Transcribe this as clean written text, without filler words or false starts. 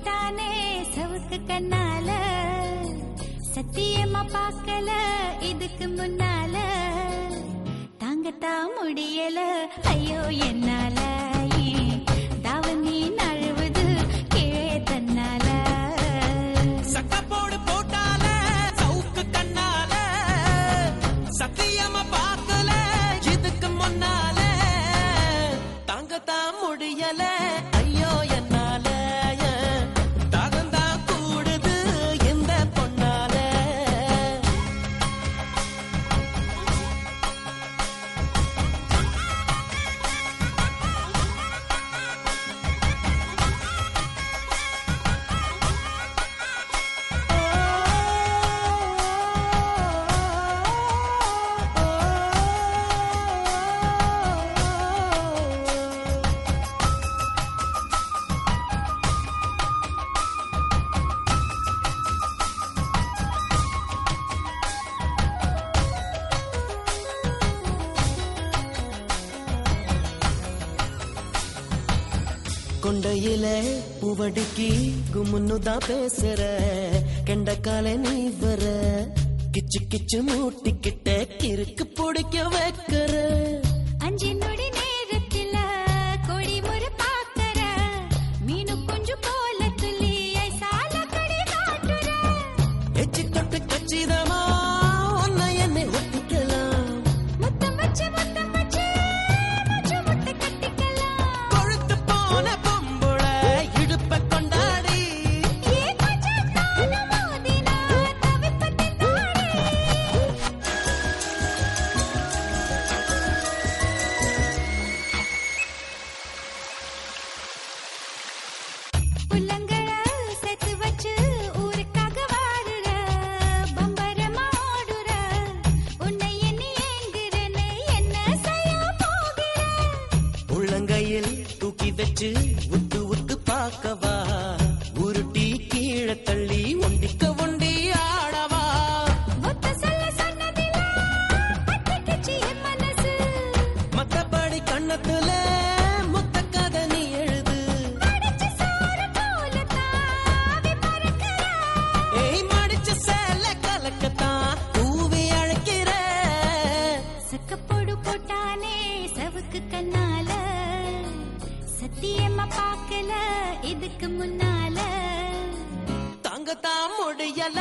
போட்டானே சவுக்கு கண்ணால சத்தியமா பார்க்கல இதுக்கு முன்னால தாங்கத்தான் முடியல ஐயோ என்னால தாவணி நழுவுது கீழே தன்னால சக்கப்போடு போட்டால சவுக்கு கண்ணால சத்தியமா பார்க்கல இதுக்கு முன்னால தாங்கத்தான் முடியல ஐயோ என்னால தாகந்தான் கூடுது இந்த பொன்னால கொண்டையில பூவடிக்கி கும்முன்னுதான் பேசுற கெண்டக்கால நீ வர கிச்சு கிச்சு மூட்டிக்கிட்ட கிறுக்கு பிடிக்க வைக்கிற அஞ்சு நொடி நேரத்துல கொடி முறை பாக்கற மீனு கொஞ்சம் போல துள்ளி ஐசால கடி காட்டுற எச்சி தொட்டு கச்சிதமா உன்னை என்னை ஒட்டிக்கலாம் முத்தம் வச்சு முச்சு முட்டை கட்டிக்கலாம் கொழுத்து போன பொம்புள இடுப்ப கொண்டாடி ஏ கொஞ்சம் தான மோதினா தவிப்பட்டு தாடி புள்ளங்கள சேர்த்து வச்சு ஊருக்காக வாடுற பம்பரமா ஓடுற உன்னை எண்ணி ஏங்குறனே என்ன செய்ய போகிற உள்ளங்கையில் தூக்கி வச்சு உத்து உத்து பார்க்கவா உருட்டி கீழே தள்ளி ஒண்டிக்க ஒண்டி ஆடவா ஒத்த சொல்ல சொன்னதில்ல பட்டுக்கிச்சு என் மனசு மத்தபடி கண்ணத்துல முத்த கதை நீ எழுது அடிச்ச சோறு போல தாவி பறக்கிற ஏய் மடிச்ச சேல கலக்கத்தான் தூவி அழைக்கிற சக்கப்போடு போட்டானே சவுக்கு கண்ணால சத்தியமா பார்க்கல இதுக்கு முன்னால தாங்கத்தான் முடியல